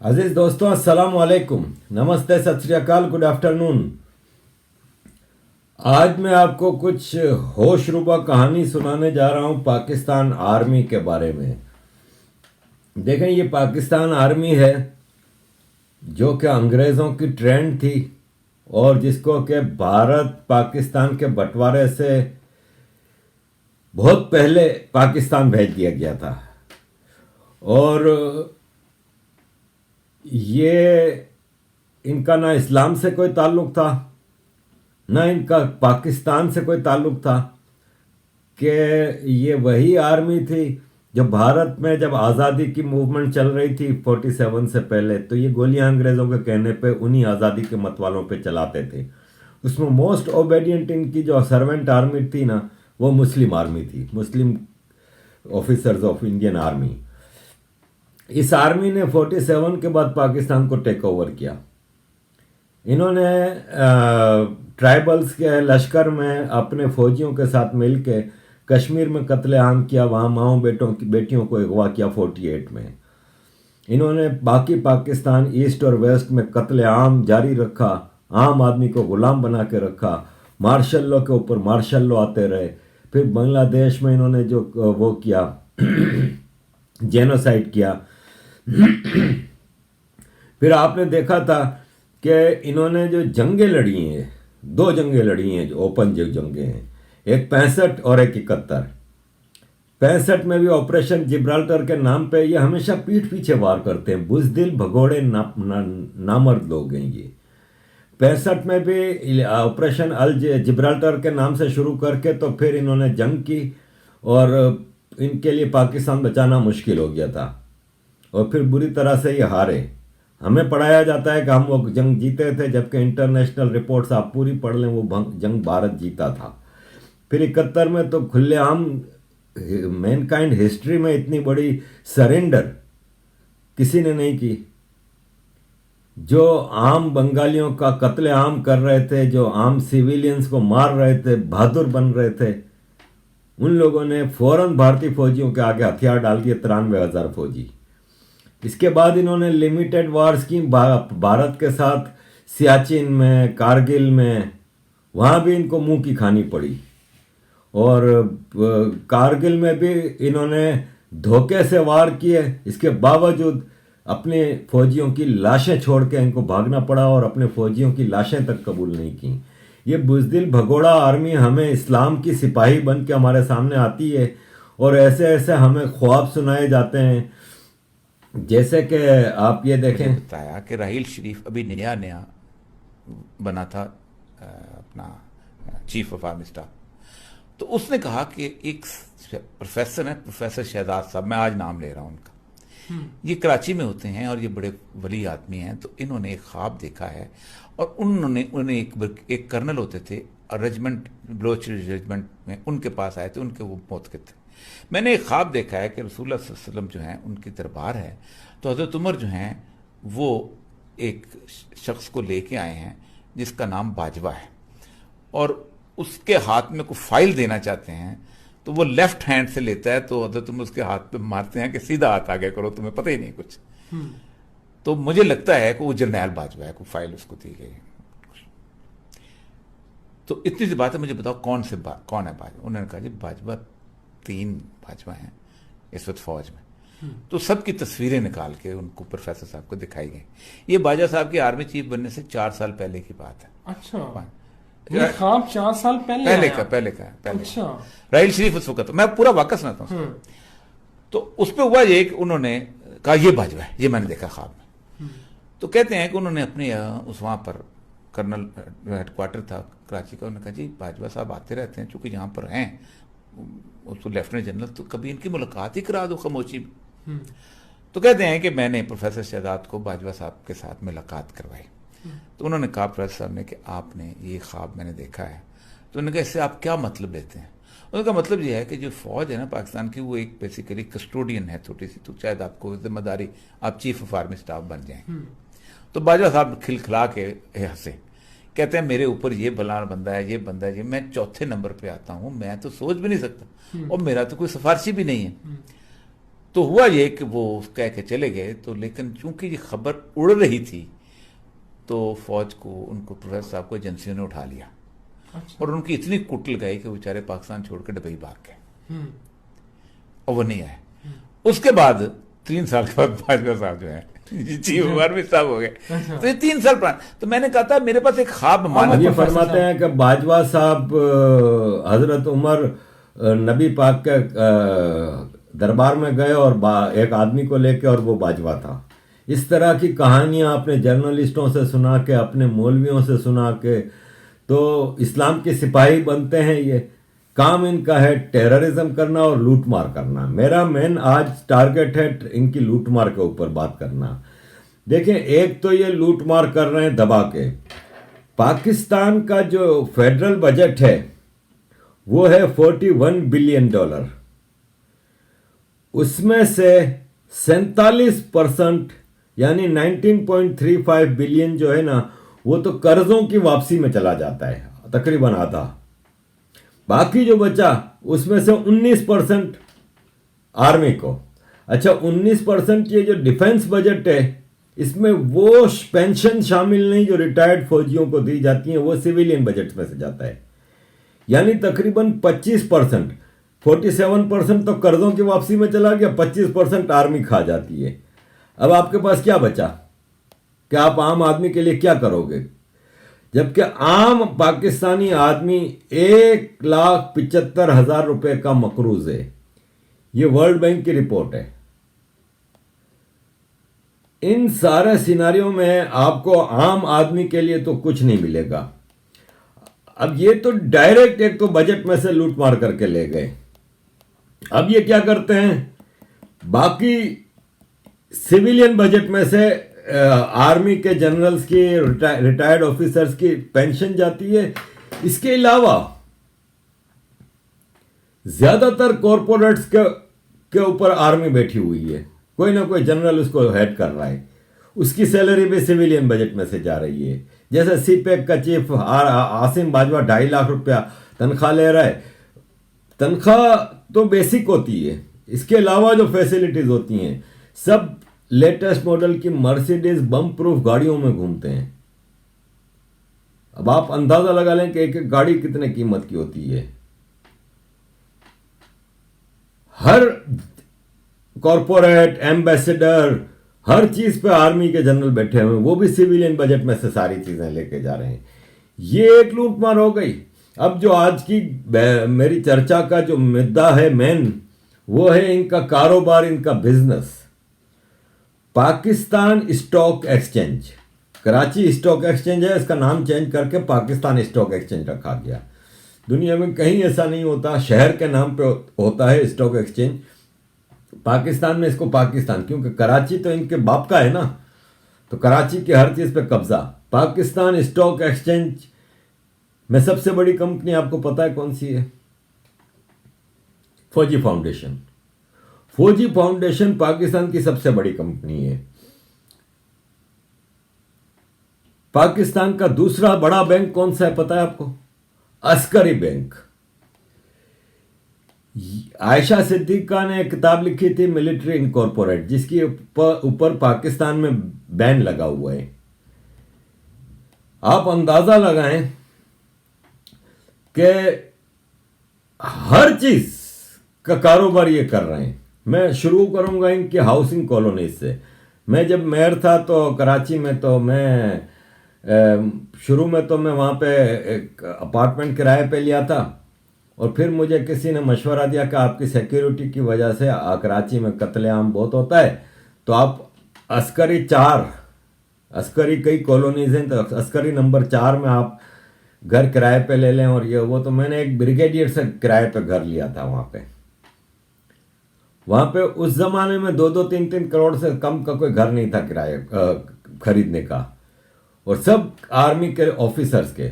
अजीज दोस्तों, अस्सलाम वालेकुम, नमस्ते, सत श्री अकाल, गुड आफ्टरनून। आज मैं आपको कुछ होशरुबा कहानी सुनाने जा रहा हूं पाकिस्तान आर्मी के बारे में। देखें, ये पाकिस्तान आर्मी है जो कि अंग्रेज़ों की ट्रेंड थी और जिसको कि भारत पाकिस्तान के बंटवारे से बहुत पहले पाकिस्तान भेज दिया गया था। और ये इनका ना इस्लाम से कोई ताल्लुक़ था, ना इनका पाकिस्तान से कोई ताल्लुक़ था। कि ये वही आर्मी थी जो भारत में जब आज़ादी की मूवमेंट चल रही थी 47 से पहले, तो ये गोलियां अंग्रेज़ों के कहने पे उन्हीं आज़ादी के मतवालों पे चलाते थे। उसमें मोस्ट ओबेडिएंट इनकी जो सर्वेंट आर्मी थी ना, वो मुस्लिम आर्मी थी, मुस्लिम ऑफिसर्स ऑफ इंडियन आर्मी। इस आर्मी ने 47 के बाद पाकिस्तान को टेक ओवर किया। इन्होंने ट्राइबल्स के लश्कर में अपने फौजियों के साथ मिलकर कश्मीर में कत्लेआम किया, वहाँ माओ बेटियों को अगवा किया 48 में। इन्होंने बाकी पाकिस्तान ईस्ट और वेस्ट में कत्लेआम जारी रखा, आम आदमी को गुलाम बना के रखा, मार्शल लॉ के ऊपर मार्शल लॉ आते रहे। फिर बांग्लादेश में इन्होंने जो वो किया जेनोसाइड किया। फिर आपने देखा था कि इन्होंने जो जंगें लड़ी हैं, दो जंगें लड़ी हैं जो ओपन जो जंगें हैं, एक 65 और एक 71। 65 में भी ऑपरेशन जिब्राल्टर के नाम पे ये हमेशा पीठ पीछे वार करते हैं, बुजदिल भगोड़े नामर्द लोग हैं ये। 65 में भी ऑपरेशन अल जिब्राल्टर के नाम से शुरू करके तो फिर इन्होंने जंग की और इनके लिए पाकिस्तान बचाना मुश्किल हो गया था और फिर बुरी तरह से ये हारे। हमें पढ़ाया जाता है कि हम वो जंग जीते थे, जबकि इंटरनेशनल रिपोर्ट्स आप पूरी पढ़ लें, वो जंग भारत जीता था। फिर 71 में तो खुलेआम मैनकाइंड हिस्ट्री में इतनी बड़ी सरेंडर किसी ने नहीं की। जो आम बंगालियों का कत्लेआम कर रहे थे, जो आम सिविलियंस को मार रहे थे, बहादुर बन रहे थे, उन लोगों ने फौरन भारतीय फौजियों के आगे हथियार डाल दिए, 93,000 फौजी। इसके बाद इन्होंने लिमिटेड वार्स की भारत के साथ, सियाचिन में, कारगिल में, वहाँ भी इनको मुंह की खानी पड़ी। और कारगिल में भी इन्होंने धोखे से वार किए, इसके बावजूद अपने फौजियों की लाशें छोड़ के इनको भागना पड़ा और अपने फौजियों की लाशें तक कबूल नहीं की। ये बुजदिल भगोड़ा आर्मी हमें इस्लाम की सिपाही बन के हमारे सामने आती है और ऐसे ऐसे हमें ख्वाब सुनाए जाते हैं। जैसे कि आप ये देखें, बताया कि राहील शरीफ अभी नया नया बना था अपना चीफ ऑफ आर्मी स्टाफ, तो उसने कहा कि एक प्रोफेसर है, प्रोफेसर शहजाद साहब, मैं आज नाम ले रहा हूं उनका, ये कराची में होते हैं और ये बड़े वली आदमी हैं। तो इन्होंने एक ख्वाब देखा है और उन्होंने एक कर्नल होते थे रेजिमेंट, बलोच रेजिमेंट में, उनके पास आए थे, उनके वो मौत के थे। मैंने एक ख्वाब देखा है कि रसूलुल्लाह सल्लल्लाहु अलैहि वसल्लम जो हैं उनकी दरबार है, तो हज़रत उमर जो हैं वो एक शख्स को लेके आए हैं जिसका नाम बाजवा है और उसके हाथ में कोई फाइल देना चाहते हैं, तो वो लेफ्ट हैंड से लेता है, तो हज़रत उमर उसके हाथ पे मारते हैं कि सीधा हाथ आगे करो, तुम्हें पता ही नहीं कुछ। तो मुझे लगता है कि वो जर्नैल बाजवा है, कोई फाइल उसको दी गई। तो इतनी सी बात है, मुझे बताओ कौन है बाजवा? उन्होंने कहा जी बाजवा 3 बाजवा हैं इस वक्त फौज में। तो सबकी तस्वीरें निकाल के उनको प्रोफेसर साहब को दिखाई गई। ये बाजवा साहब की आर्मी चीफ बनने से 4 साल पहले की बात है। अच्छा, ये ख्वाब 4 साल पहले का। अच्छा, राहील शरीफ उस वक्त, मैं पूरा वाक़या सुनाता हूँ। तो उस पर हुआ ये कि उन्होंने कहा ये बाजवा है, ये मैंने देखा ख्वाब में। तो कहते हैं कि उन्होंने अपने उस वहाँ पर कर्नल हेडक्वार्टर था कराची का, उन्होंने कहा जी बाजवा साहब आते रहते हैं, चूंकि यहाँ पर हैं उसको लेफ्टिनेंट जनरल, तो कभी इनकी मुलाकात ही करा दो खामोशी में। तो कहते हैं कि मैंने प्रोफेसर शहजाद को बाजवा साहब के साथ मुलाकात करवाई। तो उन्होंने कहा प्रोफेसर साहब ने कि आपने ये ख्वाब मैंने देखा है। तो उन्होंने कहा इससे आप क्या मतलब लेते हैं? उनका मतलब ये है कि जो फौज है ना पाकिस्तान की, वो एक बेसिकली कस्टोडियन है थोड़ी सी, तो शायद आपको जिम्मेदारी, आप चीफ ऑफ आर्मी स्टाफ बन जाएं। तो बाजवा साहब खिलखिला के हंसे, कहते हैं मेरे ऊपर ये बलान बंदा है, ये बंदा है, ये मैं 4थे नंबर पे आता हूँ, मैं तो सोच भी नहीं सकता और मेरा तो कोई सिफारिशी भी नहीं है। तो हुआ ये कि वो कह के चले गए, तो लेकिन चूंकि ये खबर उड़ रही थी तो फौज को, उनको, प्रोफेसर साहब को एजेंसियों ने उठा लिया। अच्छा। और उनकी इतनी कुटल गई कि बेचारे पाकिस्तान छोड़ के दुबई भाग गए और वो नहीं आए। उसके बाद 3 साल के बाद बाजवा साहब जो है चीफ ऑफ आर्मी साहब हो गए। तो ये 3 साल पुराना। तो मैंने कहा था मेरे पास एक ख्वाब माना। ये फरमाते हैं कि बाजवा साहब हजरत उमर नबी पाक के दरबार में गए और एक आदमी को लेके, और वो बाजवा था। इस तरह की कहानियां अपने जर्नलिस्टों से सुना के, अपने मौलवियों से सुना के, तो इस्लाम के सिपाही बनते हैं। ये काम इनका है टेररिज्म करना और लूटमार करना। मेरा मेन आज टारगेट है इनकी लूटमार के ऊपर बात करना। देखें, एक तो ये लूटमार कर रहे हैं दबा के। पाकिस्तान का जो फेडरल बजट है वो है $41 बिलियन। उसमें से 47% यानी 19.35 बिलियन जो है ना, वो तो कर्जों की वापसी में चला जाता है, तकरीबन आधा। बाकी जो बचा उसमें से 19% आर्मी को। अच्छा, 19% ये जो डिफेंस बजट है, इसमें वो पेंशन शामिल नहीं जो रिटायर्ड फौजियों को दी जाती है, वो सिविलियन बजट में से जाता है। यानी तकरीबन 25%, 47% तो कर्जों की वापसी में चला गया, 25% आर्मी खा जाती है। अब आपके पास क्या बचा कि आप आम आदमी के लिए क्या करोगे? जबकि आम पाकिस्तानी आदमी 1,75,000 रुपए का मकरूज है। ये वर्ल्ड बैंक की रिपोर्ट है। इन सारे सिनारियों में आपको आम आदमी के लिए तो कुछ नहीं मिलेगा। अब ये तो डायरेक्ट एक तो बजट में से लूट मार करके ले गए। अब ये क्या करते हैं, बाकी सिविलियन बजट में से आर्मी के जनरल्स की, रिटायर्ड ऑफिसर्स की पेंशन जाती है। इसके अलावा ज्यादातर कॉरपोरेट्स के ऊपर आर्मी बैठी हुई है, कोई ना कोई जनरल उसको हेड कर रहा है। उसकी सैलरी भी सिविलियन बजट में से जा रही है। जैसे सीपेक का चीफ आसिम बाजवा 2.5 लाख रुपया तनख्वाह ले रहा है। तनख्वाह तो बेसिक होती है, इसके अलावा जो फैसिलिटीज होती हैं सब लेटेस्ट मॉडल की मर्सिडीज बम प्रूफ गाड़ियों में घूमते हैं। अब आप अंदाजा लगा लें कि एक एक गाड़ी कितने कीमत की होती है। हर कॉरपोरेट, एम्बेसडर, हर चीज पे आर्मी के जनरल बैठे हुए हैं, वो भी सिविलियन बजट में से सारी चीजें लेके जा रहे हैं। ये एक लूटमार हो गई। अब जो आज की मेरी चर्चा का जो मुद्दा है मेन, वो है इनका कारोबार, इनका business. Pakistan stock exchange, Karachi stock exchange है, इसका नाम चेंज करके पाकिस्तान स्टॉक एक्सचेंज रखा गया। दुनिया में कहीं ऐसा नहीं होता, शहर के नाम पे होता है स्टॉक एक्सचेंज। पाकिस्तान में इसको पाकिस्तान, क्योंकि कराची तो इनके बाप का है ना, तो कराची की हर चीज पे कब्जा। पाकिस्तान स्टॉक एक्सचेंज में सबसे बड़ी कंपनी आपको पता है कौन सी है? फौजी फाउंडेशन। फौजी फाउंडेशन पाकिस्तान की सबसे बड़ी कंपनी है। पाकिस्तान का दूसरा बड़ा बैंक कौन सा है पता है आपको? अस्करी बैंक। आयशा सिद्दीका ने एक किताब लिखी थी मिलिट्री इनकॉर्पोरेट, जिसके ऊपर पाकिस्तान में बैन लगा हुआ है। आप अंदाजा लगाएं कि हर चीज का कारोबार ये कर रहे हैं। मैं शुरू करूंगा इनकी हाउसिंग कॉलोनीज से। मैं जब मेयर था तो कराची में, तो मैं शुरू में तो मैं वहाँ पे एक अपार्टमेंट किराए पे लिया था, और फिर मुझे किसी ने मशवरा दिया कि आपकी सिक्योरिटी की वजह से कराची में कत्लेआम बहुत होता है, तो आप अस्करी कई कॉलोनीज हैं, तो अस्करी नंबर 4 में आप घर किराए पे ले लें। और ये वो तो मैंने एक ब्रिगेडियर से किराए पे घर लिया था वहाँ पे उस जमाने में 2-2, 3-3 करोड़ से कम का कोई घर नहीं था किराए खरीदने का, और सब आर्मी के ऑफिसर्स के।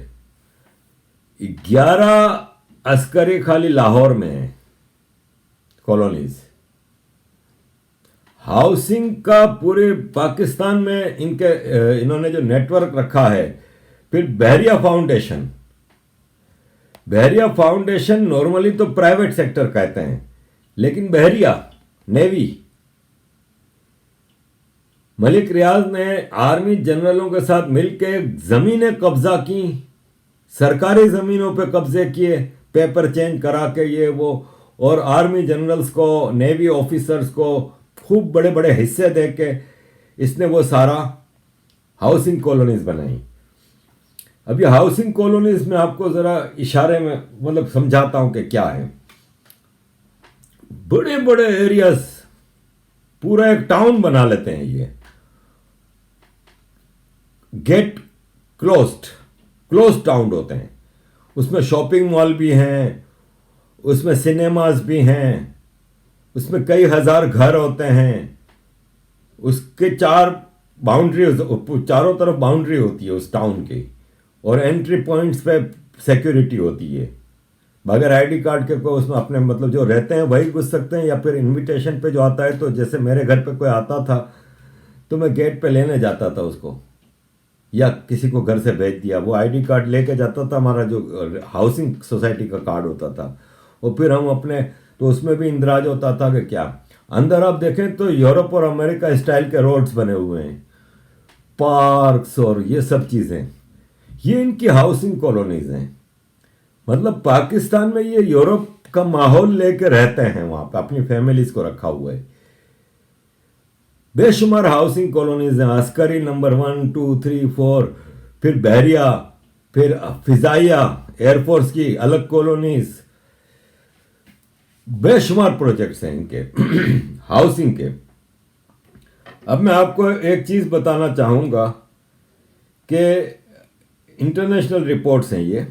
11 अस्करी खाली लाहौर में है कॉलोनीज। हाउसिंग का पूरे पाकिस्तान में इन्होंने जो नेटवर्क रखा है। फिर बहरिया फाउंडेशन नॉर्मली तो प्राइवेट सेक्टर कहते हैं, लेकिन बहरिया नेवी मलिक रियाज ने आर्मी जनरलों के साथ मिलकर जमीनें कब्जा की, सरकारी जमीनों पे कब्जे किए, पेपर चेंज करा के ये वो, और आर्मी जनरल्स को, नेवी ऑफिसर्स को खूब बड़े बड़े हिस्से दे के इसने वो सारा हाउसिंग कॉलोनीज बनाई। अब ये हाउसिंग कॉलोनीज में आपको जरा इशारे में मतलब समझाता हूं कि क्या है। बड़े बड़े एरियाज, पूरा एक टाउन बना लेते हैं ये, गेट क्लोज टाउन होते हैं, उसमें शॉपिंग मॉल भी हैं, उसमें सिनेमाज भी हैं, उसमें कई हजार घर होते हैं, उसके चारों तरफ बाउंड्री होती है उस टाउन की, और एंट्री पॉइंट्स पे सिक्योरिटी होती है। बगैर आईडी कार्ड के कोई उसमें अपने मतलब जो रहते हैं वही घुस सकते हैं, या फिर इनविटेशन पे जो आता है, तो जैसे मेरे घर पे कोई आता था तो मैं गेट पे लेने जाता था उसको, या किसी को घर से भेज दिया, वो आईडी कार्ड लेके जाता था, हमारा जो हाउसिंग सोसाइटी का कार्ड होता था, और फिर हम अपने, तो उसमें भी इंदराज होता था कि क्या अंदर आप देखें तो यूरोप और अमेरिका स्टाइल के रोड्स बने हुए हैं, पार्क्स और ये सब चीज़ें, ये इनकी हाउसिंग कॉलोनीज हैं। मतलब पाकिस्तान में ये यूरोप का माहौल लेके रहते हैं, वहां पे अपनी फैमिलीज को रखा हुआ है। बेशुमार हाउसिंग कॉलोनीज हैं, अस्करी नंबर 1, 2, 3, 4, फिर बहरिया, फिर फिजाइया एयरफोर्स की अलग कॉलोनीज, बेशुमार प्रोजेक्ट्स हैं इनके हाउसिंग के। अब मैं आपको एक चीज बताना चाहूंगा कि इंटरनेशनल रिपोर्ट्स हैं ये,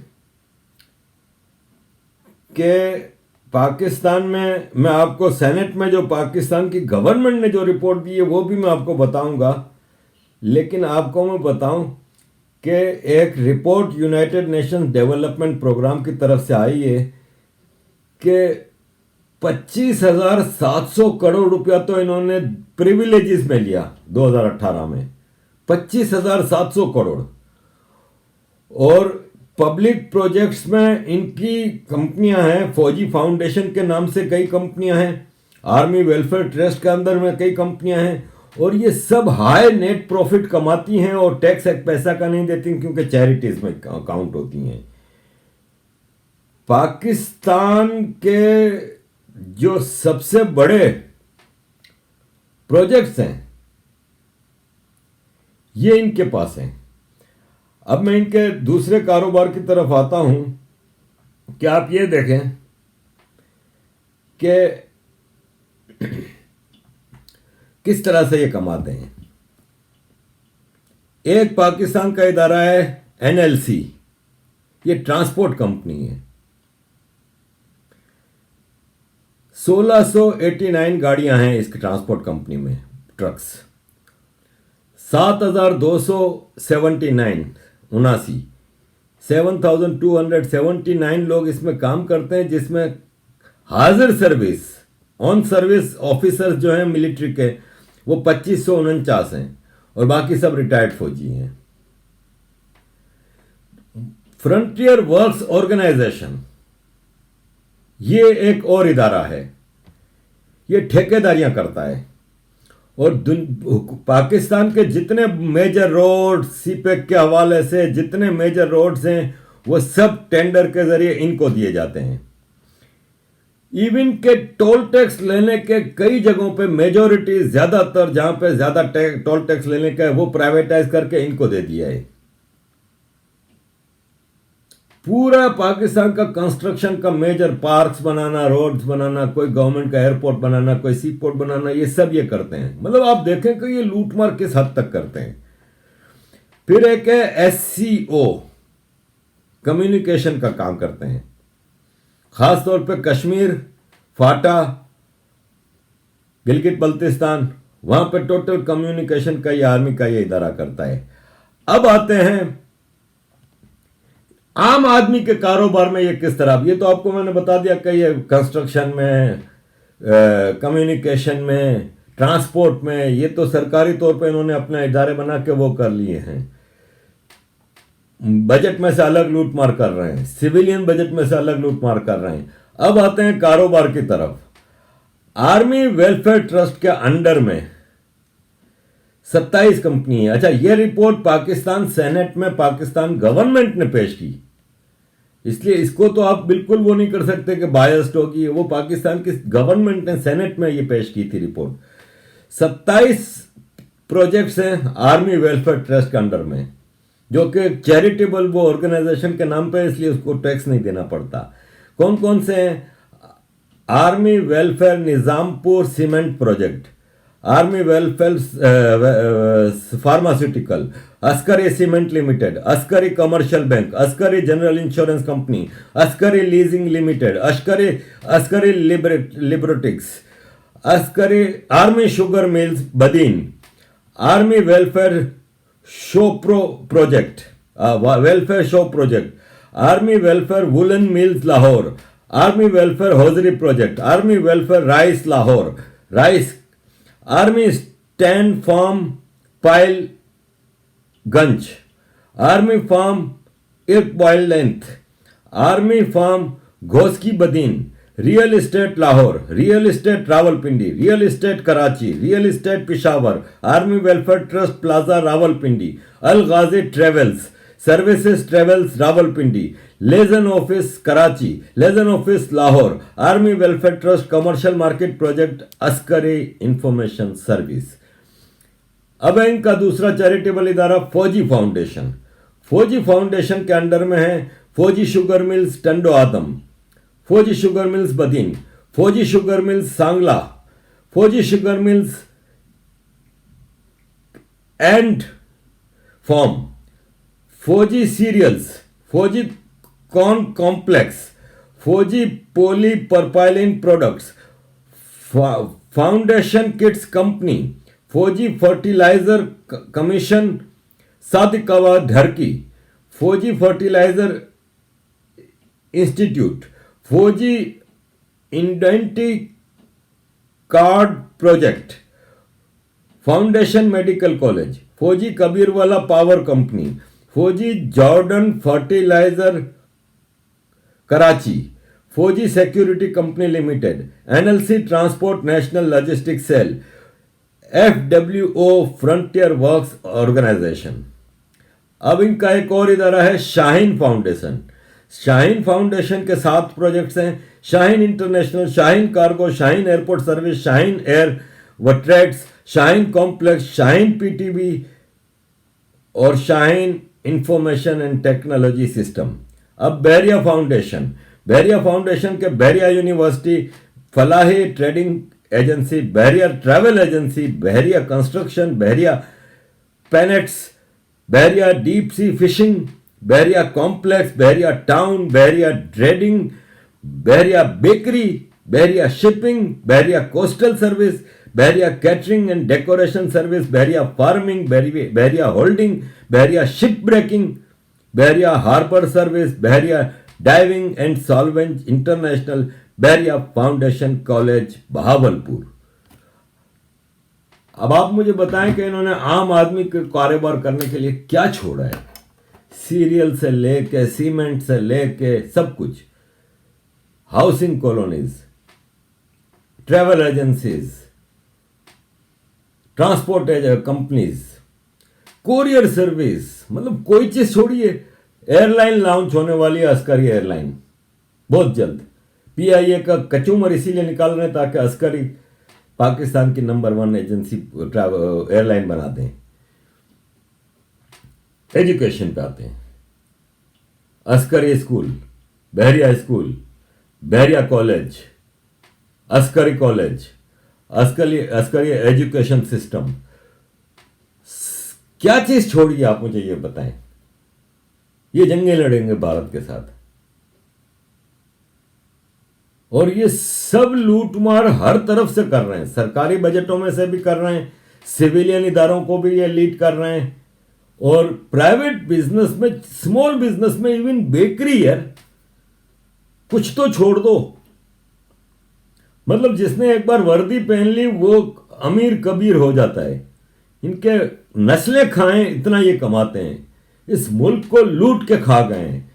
कि पाकिस्तान में, मैं आपको सेनेट में जो पाकिस्तान की गवर्नमेंट ने जो रिपोर्ट दी है वो भी मैं आपको बताऊंगा, लेकिन आपको मैं बताऊं कि एक report United Nations Development Programme की तरफ से आई है कि 25,700 करोड़ रुपया तो इन्होंने प्रिविलेजेस में लिया 2018 में, 25,700 करोड़। और पब्लिक प्रोजेक्ट्स में इनकी कंपनियां हैं, फौजी फाउंडेशन के नाम से कई कंपनियां हैं, आर्मी वेलफेयर ट्रस्ट के अंदर में कई कंपनियां हैं, और ये सब हाई नेट प्रॉफिट कमाती हैं और टैक्स एक पैसा का नहीं देती क्योंकि चैरिटीज में काउंट होती हैं। पाकिस्तान के जो सबसे बड़े प्रोजेक्ट्स हैं ये इनके पास हैं। अब मैं इनके दूसरे कारोबार की तरफ आता हूं कि आप ये देखें कि किस तरह से ये कमाते हैं। एक पाकिस्तान का इदारा है एनएलसी, ये ट्रांसपोर्ट कंपनी है, 1689 गाड़ियां हैं इस ट्रांसपोर्ट कंपनी में, ट्रक्स 7,279 लोग इसमें काम करते हैं, जिसमें हाजिर सर्विस ऑन सर्विस ऑफिसर्स जो हैं मिलिट्री के वो 2549 हैं, और बाकी सब रिटायर्ड फौजी हैं। फ्रंटियर वर्क्स ऑर्गेनाइजेशन ये एक और इदारा है, ये ठेकेदारियां करता है, और पाकिस्तान के जितने मेजर रोड, सीपेक के हवाले से जितने मेजर रोड्स हैं वो सब टेंडर के जरिए इनको दिए जाते हैं। इवन के टोल टैक्स लेने के कई जगहों पे मेजॉरिटी, ज्यादातर जहां पे ज्यादा टोल टैक्स लेने का है वो प्राइवेटाइज करके इनको दे दिया है। पूरा पाकिस्तान का कंस्ट्रक्शन का मेजर, पार्क्स बनाना, रोड्स बनाना, कोई गवर्नमेंट का एयरपोर्ट बनाना, कोई सी पोर्ट बनाना, ये सब ये करते हैं। मतलब आप देखें कि ये लूटमार किस हद तक करते हैं। फिर एक है एससीओ, कम्युनिकेशन का काम करते हैं, खासतौर पे कश्मीर, फाटा, गिलगित बल्तिस्तान, वहां पे टोटल कम्युनिकेशन का ये आर्मी का ये इदारा करता है। अब आते हैं आम आदमी के कारोबार में ये किस तरह, ये तो आपको मैंने बता दिया कि ये कंस्ट्रक्शन में, कम्युनिकेशन में, ट्रांसपोर्ट में, ये तो सरकारी तौर पे इन्होंने अपने इदारे बना के वो कर लिए हैं। बजट में से अलग लूट मार कर रहे हैं, सिविलियन बजट में से अलग लूट मार कर रहे हैं। अब आते हैं कारोबार की तरफ। आर्मी वेलफेयर ट्रस्ट के अंडर में 27 कंपनी है। अच्छा, ये रिपोर्ट पाकिस्तान सेनेट में पाकिस्तान गवर्नमेंट ने पेश की, इसलिए इसको तो आप बिल्कुल वो नहीं कर सकते कि बायस्ड होगी। वो पाकिस्तान की गवर्नमेंट ने सेनेट में ये पेश की थी रिपोर्ट। 27 प्रोजेक्ट्स हैं आर्मी वेलफेयर ट्रस्ट के अंडर में, जो कि चैरिटेबल वो ऑर्गेनाइजेशन के नाम पे, इसलिए उसको टैक्स नहीं देना पड़ता। कौन कौन से हैं? Army welfare Nizampur cement project, army welfare pharmaceutical, Askari cement limited, Askari commercial bank, Askari general insurance company, Askari leasing limited, Askari लिबरेटिक्स, Askari army sugar mills Badin, army welfare shoe project, welfare shoe project, army welfare woollen mills Lahore, army welfare hosiery project, army welfare rice Lahore rice, army stand farm पाइल गंज, army farm इर्क बॉयल लेंथ, army farm घोसकी Badin, real estate Lahore, real estate Rawalpindi, real estate Karachi, real estate Peshawar, army welfare trust plaza Rawalpindi, Al Ghazi travels services travels Rawalpindi, liaison office Karachi, liaison office Lahore, army welfare trust commercial market project Askari information service. अब है इनका दूसरा charitable इदारा फौजी फाउंडेशन। फौजी foundation के under में है फौजी शुगर मिल्स टंडो आदम, फौजी शुगर मिल्स बदीन, फौजी sugar mills Sangla, Fauji sugar mills and farm, Fauji cereals, Fauji corn complex, Fauji polypropylene products, foundation kits company, Fauji fertiliser commission सादिकवा Daharki, Fauji fertiliser institute, Fauji identity card project, foundation medical college, Fauji Kabirwala power company, Fauji Jordan fertiliser Karachi, Fauji security company limited, NLC transport national logistic cell, FWO frontier works organisation. अब इनका एक और इदारा है Shaheen foundation. Shaheen foundation के 7 projects हैं, Shaheen international, Shaheen cargo, Shaheen airport service, Shaheen air व trades, Shaheen complex, Shaheen PTB और Shaheen information and technology system. अब बहरिया फाउंडेशन, बहरिया फाउंडेशन के Bahria university, Falahi trading agency, Bahria travel agency, Bahria construction, Bahria paints, Bahria deep sea fishing, Bahria complex, Bahria town, Bahria trading, Bahria bakery, Bahria shipping, Bahria coastal service, Bahria catering and decoration service, Bahria farming, Bahria holding, Bahria ship breaking, Bahria harbour service, Bahria diving and solvent international, Bahria foundation college Bahawalpur. अब आप मुझे बताएं कि इन्होंने आम आदमी के कारोबार करने के लिए क्या छोड़ा है। सीरियल से लेके सीमेंट से लेके सब कुछ, housing colonies, travel agencies, transport companies, courier service, मतलब कोई चीज छोड़िए। एयरलाइन लॉन्च होने वाली है अस्करी एयरलाइन बहुत जल्द। पीआईए का कचूमर इसीलिए निकाल रहे हैं ताकि अस्करी पाकिस्तान की नंबर 1 एजेंसी एयरलाइन बना दें। एजुकेशन पे आते हैं, Askari school, Bahria school, Bahria college, Askari college, Askari education system. क्या चीज छोड़िए आप मुझे ये बताएं। ये जंगें लड़ेंगे भारत के साथ, और ये सब लूटमार हर तरफ से कर रहे हैं। सरकारी बजटों में से भी कर रहे हैं, सिविलियन इदारों को भी ये लीड कर रहे हैं, और प्राइवेट बिजनेस में, स्मॉल बिजनेस में, इवन बेकरी है, कुछ तो छोड़ दो। मतलब जिसने एक बार वर्दी पहन ली वो अमीर कबीर हो जाता है। इनके नस्लें खाएं इतना ये कमाते हैं, इस मुल्क को लूट के खा गए हैं।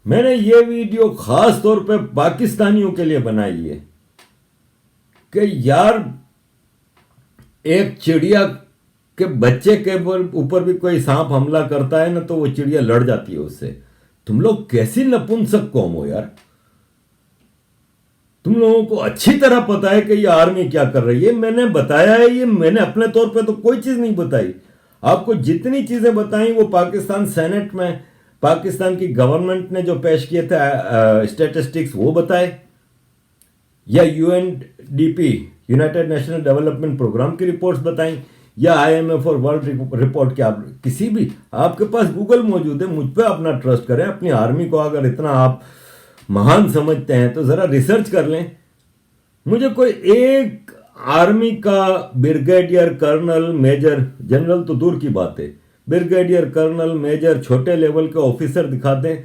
मैंने ये वीडियो खास तौर पे पाकिस्तानियों के लिए बनाई है कि यार एक चिड़िया कि बच्चे के ऊपर भी कोई सांप हमला करता है ना तो वो चिड़िया लड़ जाती है उससे। तुम लोग कैसी नपुंसक कौम हो यार। तुम लोगों को अच्छी तरह पता है कि ये आर्मी क्या कर रही है। मैंने बताया है, ये मैंने अपने तौर पे तो कोई चीज नहीं बताई। आपको जितनी चीजें बताई वो पाकिस्तान सेनेट में पाकिस्तान की गवर्नमेंट ने जो पेश किए थे स्टैटिस्टिक्स वो बताए, या UNDP United National Development Programme की रिपोर्ट्स बताई, या आईएमएफ और वर्ल्ड रिपोर्ट की। आप किसी भी, आपके पास गूगल मौजूद है, मुझ पे अपना ट्रस्ट करें। अपनी आर्मी को अगर इतना आप महान समझते हैं तो जरा रिसर्च कर लें। मुझे कोई एक आर्मी का ब्रिगेडियर कर्नल मेजर, जनरल तो दूर की बात है, ब्रिगेडियर कर्नल मेजर छोटे लेवल के ऑफिसर दिखा दें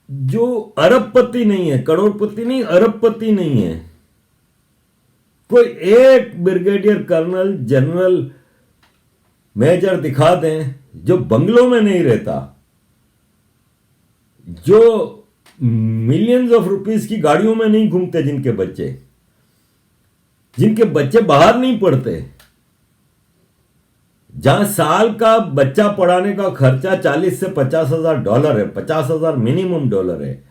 जो अरबपति नहीं है, करोड़पति नहीं, अरबपति नहीं है। कोई एक ब्रिगेडियर कर्नल जनरल मेजर दिखा दें जो बंगलों में नहीं रहता, जो मिलियंस ऑफ रुपीस की गाड़ियों में नहीं घूमते, जिनके बच्चे बाहर नहीं पढ़ते, जहां साल का बच्चा पढ़ाने का खर्चा 40 से 50,000 डॉलर है, 50,000 मिनिमम डॉलर है।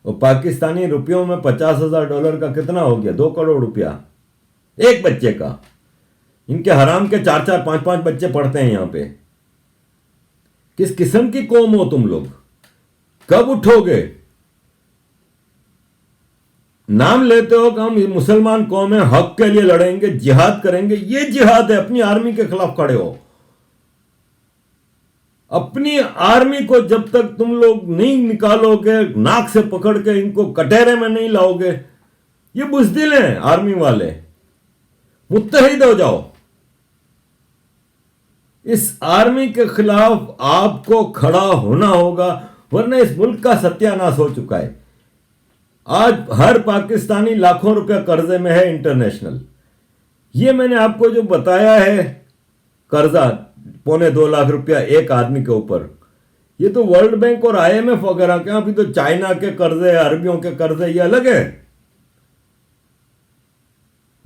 और पाकिस्तानी रुपयों में 50,000 डॉलर का कितना हो गया? 2 करोड़ रुपया एक बच्चे का। इनके हराम के 4-4, 5-5 बच्चे पढ़ते हैं यहां पे। किस किस्म की कौम हो तुम लोग? कब उठोगे? नाम लेते हो कि हम मुसलमान कौम है, हक के लिए लड़ेंगे, जिहाद करेंगे। ये जिहाद है, अपनी आर्मी के खिलाफ खड़े हो। अपनी आर्मी को जब तक तुम लोग नहीं निकालोगे, नाक से पकड़ के इनको कटहरे में नहीं लाओगे, ये बुज़दिल हैं आर्मी वाले। मुत्तहिद हो जाओ। इस आर्मी के खिलाफ आपको खड़ा होना होगा, वरना इस मुल्क का सत्यानाश हो चुका है। आज हर पाकिस्तानी लाखों रुपया कर्जे में है इंटरनेशनल। ये मैंने आपको जो बताया है कर्जा 2.25 लाख रुपया एक आदमी के ऊपर, ये तो वर्ल्ड बैंक और आईएमएफ वगैरह के। अभी तो चाइना के कर्जे, अरबियों के कर्जे, ये अलग है।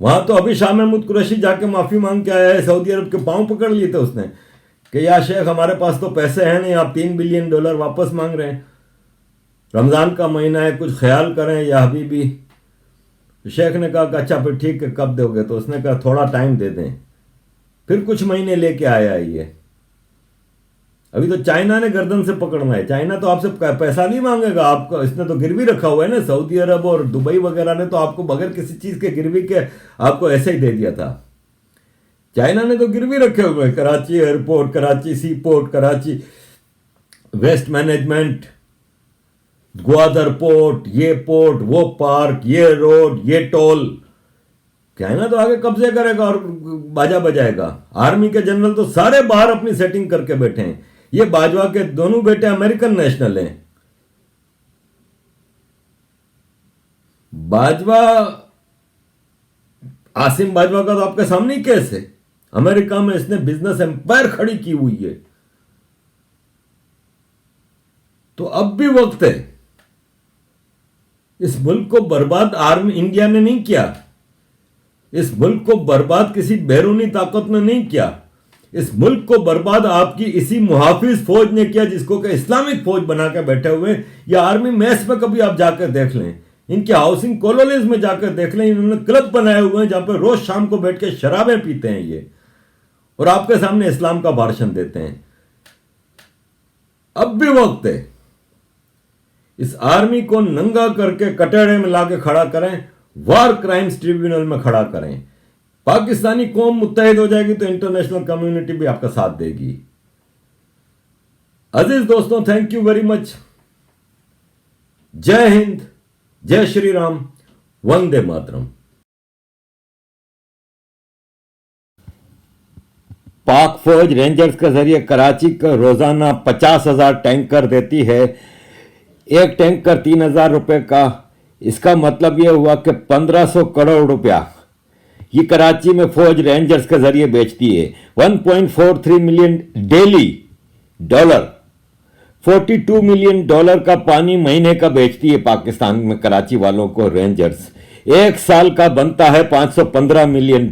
वहां तो अभी शाह महमूद कुरैशी जाके माफी मांग के आया है, सऊदी अरब के पांव पकड़ लिए थे उसने कि यार शेख हमारे पास तो पैसे हैं नहीं, आप $3 बिलियन वापस मांग रहे हैं, रमजान का महीना है, कुछ ख्याल करें या हबीबी। शेख ने कहा कि अच्छा फिर ठीक है, कब दोगे? तो उसने कहा थोड़ा टाइम दे दें। फिर कुछ महीने लेके आया है ये। अभी तो चाइना ने गर्दन से पकड़ना है। चाइना तो आपसे पैसा नहीं मांगेगा आपको, इसने तो गिरवी रखा हुआ है ना। सऊदी अरब और दुबई वगैरह ने तो आपको बगैर किसी चीज के गिरवी के आपको ऐसे ही दे दिया था। चाइना ने तो गिरवी रखे हुए, Karachi airport, Karachi sea port, Karachi waste management, Gwadar port, ये पोर्ट, वो पार्क, ये रोड, ये टोल। चाइना तो आगे कब्जे करेगा और बाजा बजाएगा। आर्मी के जनरल तो सारे बाहर अपनी सेटिंग करके बैठे हैं। ये बाजवा के दोनों बेटे अमेरिकन नेशनल हैं। बाजवा, आसिम बाजवा का तो आपके सामने ही केस है। अमेरिका में इसने बिजनेस एम्पायर खड़ी की हुई है। तो अब भी वक्त है। इस मुल्क को बर्बाद आर्मी इंडिया ने नहीं किया। इस मुल्क को बर्बाद किसी बैरूनी ताकत ने नहीं किया। इस मुल्क को बर्बाद आपकी इसी मुहाफिज फौज ने किया, जिसको कि इस्लामिक फौज बना के बैठे हुए। या आर्मी मेस में कभी आप जाकर देख लें, इनके हाउसिंग कॉलोनीज में जाकर देख लें, इन्होंने क्लब बनाए हुए हैं जहां पर रोज शाम को बैठ के शराबें पीते हैं ये, और आपके सामने इस्लाम का भाषण देते हैं। अब भी वक्त है। इस आर्मी को नंगा करके कटहरे में लाके खड़ा करें, वार क्राइम्स ट्रिब्यूनल में खड़ा करें। पाकिस्तानी कौम मुत्तहिद हो जाएगी तो इंटरनेशनल कम्युनिटी भी आपका साथ देगी। अजीज दोस्तों, थैंक यू वेरी मच। जय हिंद, जय श्री राम, वंदे मातरम। पाक फौज रेंजर्स के जरिए कराची को रोजाना 50,000 टैंकर देती है। एक टैंकर 3,000 रुपए का। इसका मतलब यह हुआ कि 1,500 करोड़ रुपया ये कराची में फौज रेंजर्स के जरिए बेचती है। 1.43 मिलियन डेली डॉलर, $42 मिलियन का पानी महीने का बेचती है पाकिस्तान में कराची वालों को रेंजर्स। एक साल का बनता है $515 मिलियन।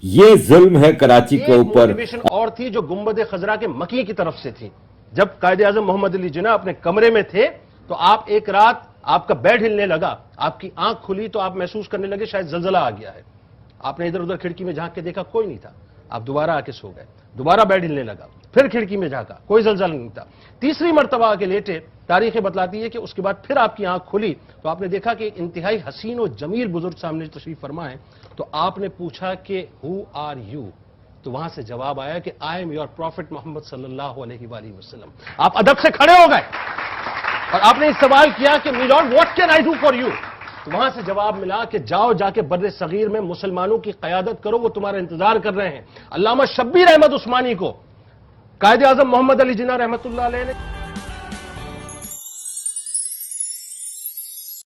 ये जुल्म है कराची के एक ऊपर। मोटिवेशन और थी जो गुंबद खजरा के मकी की तरफ से थी। जब कायदे आजम मोहम्मद अली जिन्ना अपने कमरे में थे तो आप एक रात आपका बेड हिलने लगा, आपकी आंख खुली तो आप महसूस करने लगे शायद जलजला आ गया है। आपने इधर उधर खिड़की में झांक के देखा, कोई नहीं था। आप दोबारा आके सो गए, दोबारा बेड हिलने लगा, फिर खिड़की में झांका, कोई जलजला नहीं था। तीसरी मर्तबा आके लेटे, तारीखें बतलाती है कि उसके बाद फिर आपकी आंख खुली तो आपने देखा कि इंतहाई हसीन और जमील बुजुर्ग सामने तशरीफ फरमा है। तो आपने पूछा कि हु आर यू? तो वहां से जवाब आया कि I am your prophet Muhammad सल्लल्लाहु अलैहि वसल्लम। आप अदब से खड़े हो गए और आपने सवाल किया कि my lord what can I do for you? तो वहां से जवाब मिला कि जाओ जाके बर्रे सगीर में मुसलमानों की क़यादत करो, वो तुम्हारा इंतजार कर रहे हैं। अल्लामा शब्बीर अहमद उस्मानी को कायदे आजम मोहम्मद अली जिन्ना रहमतुल्लाह अलैह ने